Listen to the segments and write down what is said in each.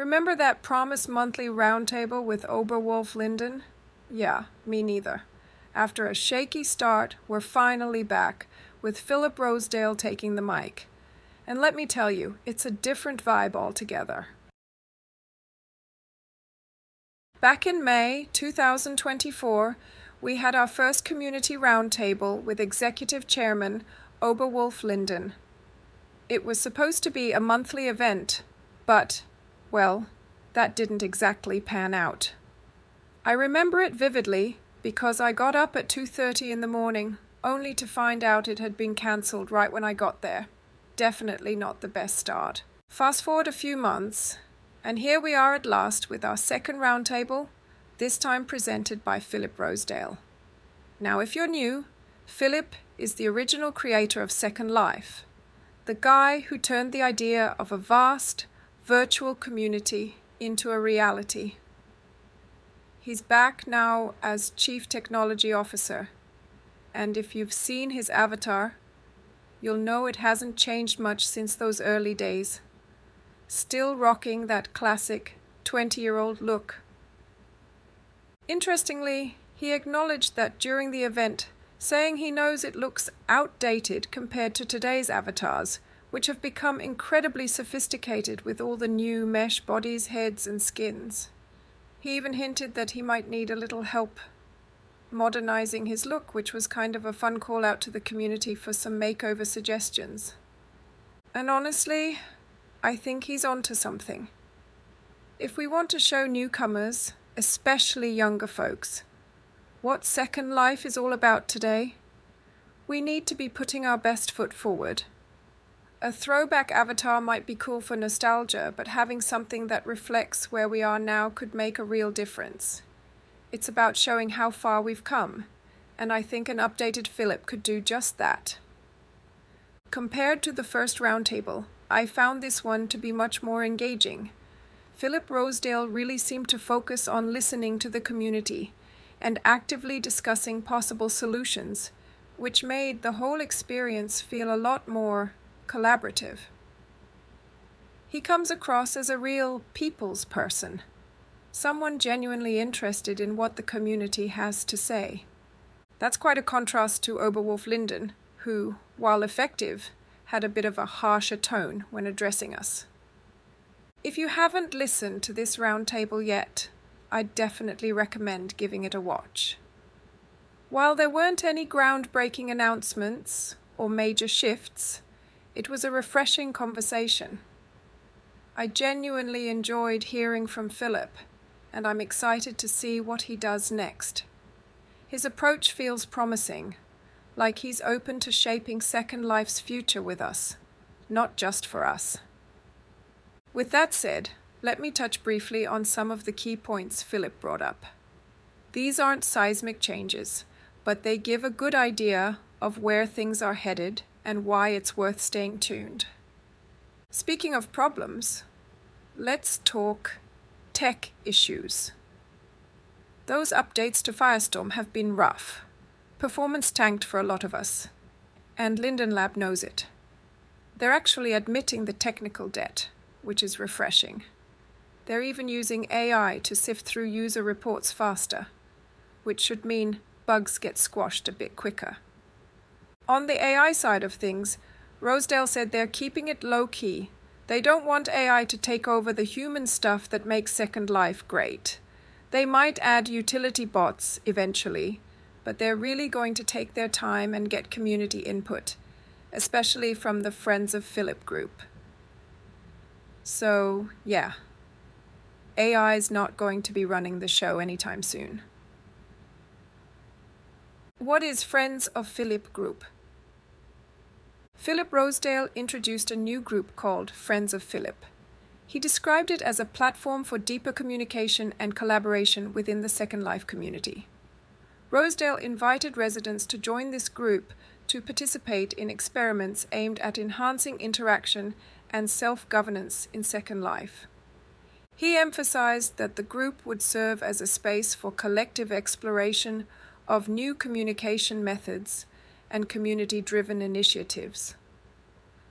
Remember that promised monthly roundtable with Oberwolf Linden? Yeah, me neither. After a shaky start, we're finally back, with Philip Rosedale taking the mic. And let me tell you, it's a different vibe altogether. Back in May 2024, we had our first community roundtable with Executive Chairman Oberwolf Linden. It was supposed to be a monthly event, but, well, that didn't exactly pan out. I remember it vividly because I got up at 2:30 in the morning, only to find out it had been cancelled right when I got there. Definitely not the best start. Fast forward a few months, and here we are at last with our second roundtable, this time presented by Philip Rosedale. Now, if you're new, Philip is the original creator of Second Life, the guy who turned the idea of a vast, virtual community into a reality. He's back now as Chief Technology Officer, and if you've seen his avatar, you'll know it hasn't changed much since those early days. Still rocking that classic 20-year-old look. Interestingly, he acknowledged that during the event, saying he knows it looks outdated compared to today's avatars, which have become incredibly sophisticated with all the new mesh bodies, heads, and skins. He even hinted that he might need a little help modernizing his look, which was kind of a fun call out to the community for some makeover suggestions. And honestly, I think he's onto something. If we want to show newcomers, especially younger folks, what Second Life is all about today, we need to be putting our best foot forward. A throwback avatar might be cool for nostalgia, but having something that reflects where we are now could make a real difference. It's about showing how far we've come, and I think an updated Philip could do just that. Compared to the first roundtable, I found this one to be much more engaging. Philip Rosedale really seemed to focus on listening to the community and actively discussing possible solutions, which made the whole experience feel a lot more collaborative. He comes across as a real people's person, someone genuinely interested in what the community has to say. That's quite a contrast to Oberwolf Linden, who, while effective, had a bit of a harsher tone when addressing us. If you haven't listened to this roundtable yet, I'd definitely recommend giving it a watch. While there weren't any groundbreaking announcements or major shifts, it was a refreshing conversation. I genuinely enjoyed hearing from Philip, and I'm excited to see what he does next. His approach feels promising, like he's open to shaping Second Life's future with us, not just for us. With that said, let me touch briefly on some of the key points Philip brought up. These aren't seismic changes, but they give a good idea of where things are headed and why it's worth staying tuned. Speaking of problems, let's talk tech issues. Those updates to Firestorm have been rough. Performance tanked for a lot of us, and Linden Lab knows it. They're actually admitting the technical debt, which is refreshing. They're even using AI to sift through user reports faster, which should mean bugs get squashed a bit quicker. On the AI side of things, Rosedale said they're keeping it low-key. They don't want AI to take over the human stuff that makes Second Life great. They might add utility bots eventually, but they're really going to take their time and get community input, especially from the Friends of Philip group. So, yeah, AI is not going to be running the show anytime soon. What is Friends of Philip group? Philip Rosedale introduced a new group called Friends of Philip. He described it as a platform for deeper communication and collaboration within the Second Life community. Rosedale invited residents to join this group to participate in experiments aimed at enhancing interaction and self-governance in Second Life. He emphasized that the group would serve as a space for collective exploration of new communication methods and community-driven initiatives.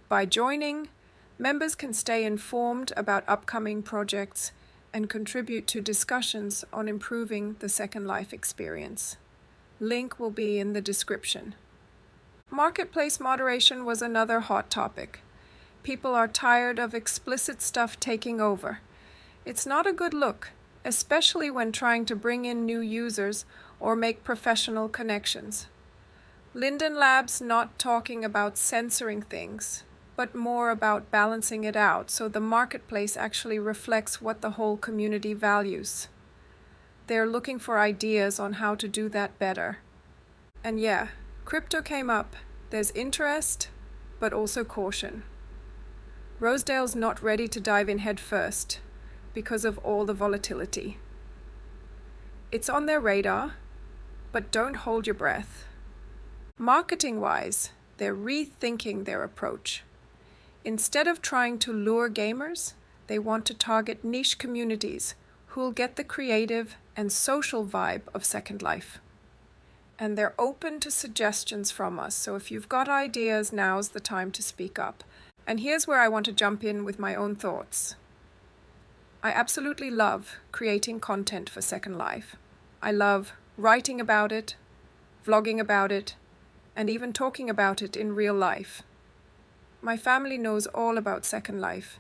By joining, Members can stay informed about upcoming projects and contribute to discussions on improving the Second Life experience. Link will be in the description. Marketplace moderation was another hot topic. People are tired of explicit stuff taking over. It's not a good look, especially when trying to bring in new users or make professional connections. Linden Lab's not talking about censoring things, but more about balancing it out so the marketplace actually reflects what the whole community values. They're looking for ideas on how to do that better. And yeah, crypto came up. There's interest, but also caution. Rosedale's not ready to dive in head first because of all the volatility. It's on their radar, but don't hold your breath. Marketing-wise, they're rethinking their approach. Instead of trying to lure gamers, they want to target niche communities who'll get the creative and social vibe of Second Life. And they're open to suggestions from us, so if you've got ideas, now's the time to speak up. And here's where I want to jump in with my own thoughts. I absolutely love creating content for Second Life. I love writing about it, vlogging about it, and even talking about it in real life. My family knows all about Second Life,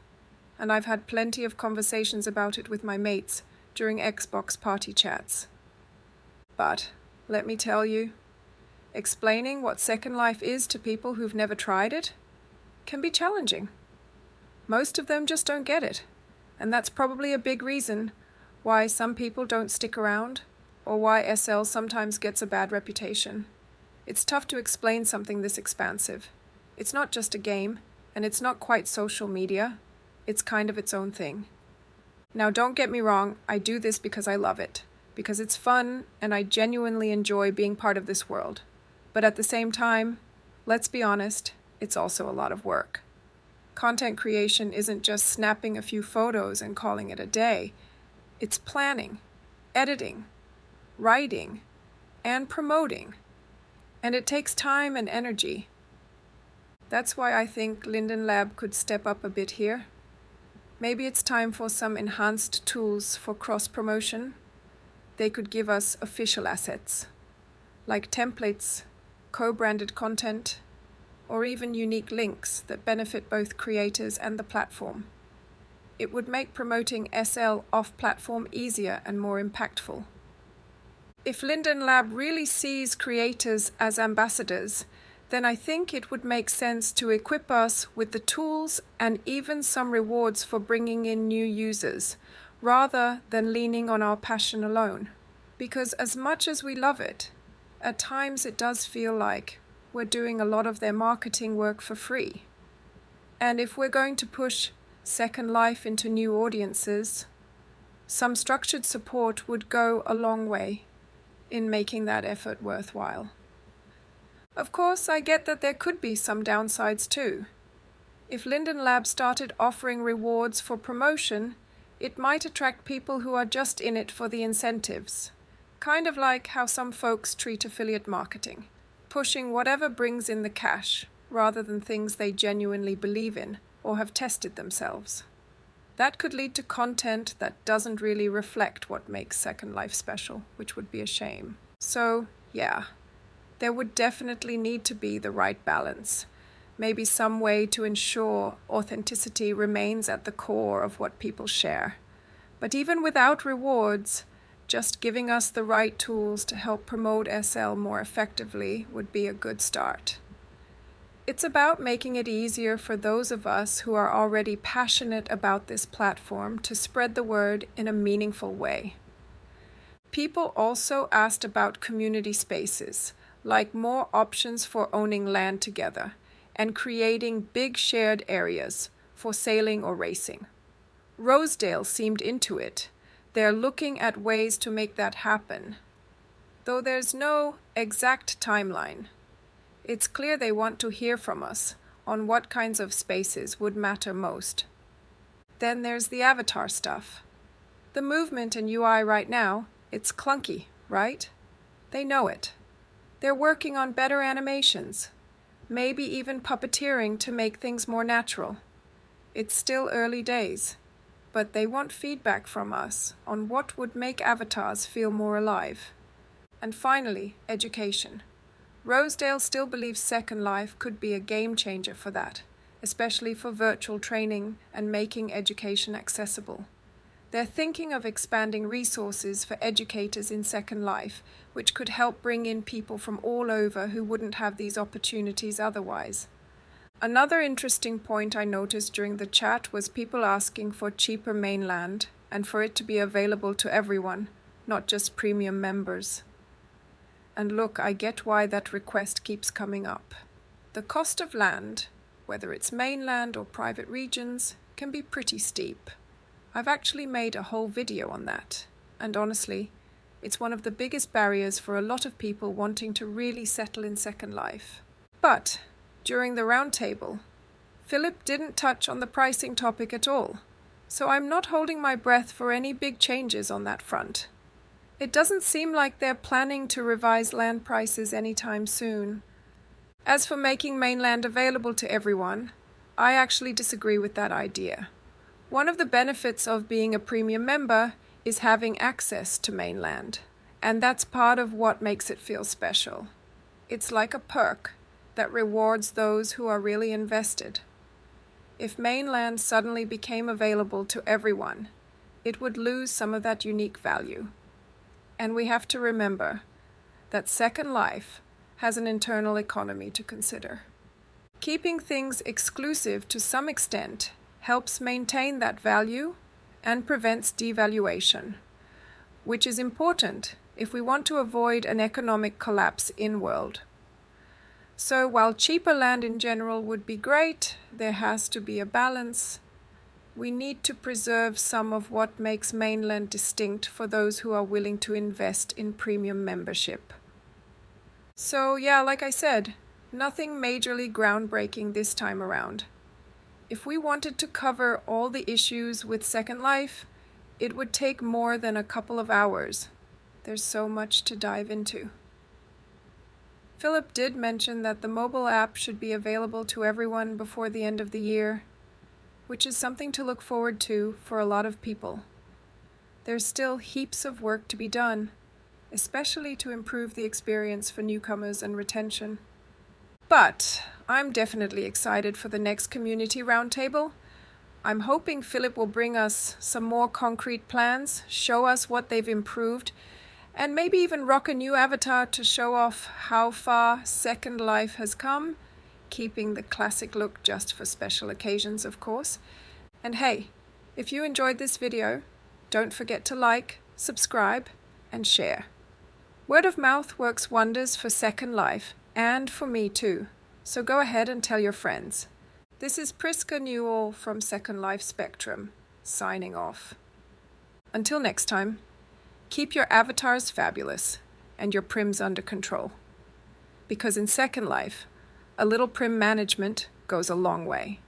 and I've had plenty of conversations about it with my mates during Xbox party chats. But let me tell you, explaining what Second Life is to people who've never tried it can be challenging. Most of them just don't get it, and that's probably a big reason why some people don't stick around or why SL sometimes gets a bad reputation. It's tough to explain something this expansive. It's not just a game, and it's not quite social media. It's kind of its own thing. Now, don't get me wrong, I do this because I love it, because it's fun and I genuinely enjoy being part of this world. But at the same time, let's be honest, it's also a lot of work. Content creation isn't just snapping a few photos and calling it a day. It's planning, editing, writing, and promoting. And it takes time and energy. That's why I think Linden Lab could step up a bit here. Maybe it's time for some enhanced tools for cross-promotion. They could give us official assets, like templates, co-branded content, or even unique links that benefit both creators and the platform. It would make promoting SL off-platform easier and more impactful. If Linden Lab really sees creators as ambassadors, then I think it would make sense to equip us with the tools and even some rewards for bringing in new users, rather than leaning on our passion alone. Because as much as we love it, at times it does feel like we're doing a lot of their marketing work for free. And if we're going to push Second Life into new audiences, some structured support would go a long way in making that effort worthwhile. Of course, I get that there could be some downsides too. If Linden Lab started offering rewards for promotion, it might attract people who are just in it for the incentives. Kind of like how some folks treat affiliate marketing, pushing whatever brings in the cash, rather than things they genuinely believe in or have tested themselves. That could lead to content that doesn't really reflect what makes Second Life special, which would be a shame. So, yeah, there would definitely need to be the right balance. Maybe some way to ensure authenticity remains at the core of what people share. But even without rewards, just giving us the right tools to help promote SL more effectively would be a good start. It's about making it easier for those of us who are already passionate about this platform to spread the word in a meaningful way. People also asked about community spaces, like more options for owning land together and creating big shared areas for sailing or racing. Rosedale seemed into it. They're looking at ways to make that happen. Though there's no exact timeline, it's clear they want to hear from us on what kinds of spaces would matter most. Then there's the avatar stuff. The movement and UI right now, it's clunky, right? They know it. They're working on better animations, maybe even puppeteering to make things more natural. It's still early days, but they want feedback from us on what would make avatars feel more alive. And finally, education. Rosedale still believes Second Life could be a game changer for that, especially for virtual training and making education accessible. They're thinking of expanding resources for educators in Second Life, which could help bring in people from all over who wouldn't have these opportunities otherwise. Another interesting point I noticed during the chat was people asking for cheaper mainland and for it to be available to everyone, not just premium members. And look, I get why that request keeps coming up. The cost of land, whether it's mainland or private regions, can be pretty steep. I've actually made a whole video on that, and honestly, it's one of the biggest barriers for a lot of people wanting to really settle in Second Life. But during the roundtable, Philip didn't touch on the pricing topic at all, so I'm not holding my breath for any big changes on that front. It doesn't seem like they're planning to revise land prices anytime soon. As for making mainland available to everyone, I actually disagree with that idea. One of the benefits of being a premium member is having access to mainland, and that's part of what makes it feel special. It's like a perk that rewards those who are really invested. If mainland suddenly became available to everyone, it would lose some of that unique value. And we have to remember that Second Life has an internal economy to consider. Keeping things exclusive to some extent helps maintain that value and prevents devaluation, which is important if we want to avoid an economic collapse in-world. So while cheaper land in general would be great, there has to be a balance. We need to preserve some of what makes mainland distinct for those who are willing to invest in premium membership. So yeah, like I said, nothing majorly groundbreaking this time around. If we wanted to cover all the issues with Second Life, it would take more than a couple of hours. There's so much to dive into. Philip did mention that the mobile app should be available to everyone before the end of the year, which is something to look forward to for a lot of people. There's still heaps of work to be done, especially to improve the experience for newcomers and retention. But I'm definitely excited for the next community roundtable. I'm hoping Philip will bring us some more concrete plans, show us what they've improved, and maybe even rock a new avatar to show off how far Second Life has come, keeping the classic look just for special occasions, of course. And hey, if you enjoyed this video, don't forget to like, subscribe, and share. Word of mouth works wonders for Second Life, and for me too, so go ahead and tell your friends. This is Priska Newell from Second Life Spectrum, signing off. Until next time, keep your avatars fabulous and your prims under control. Because in Second Life, a little prim management goes a long way.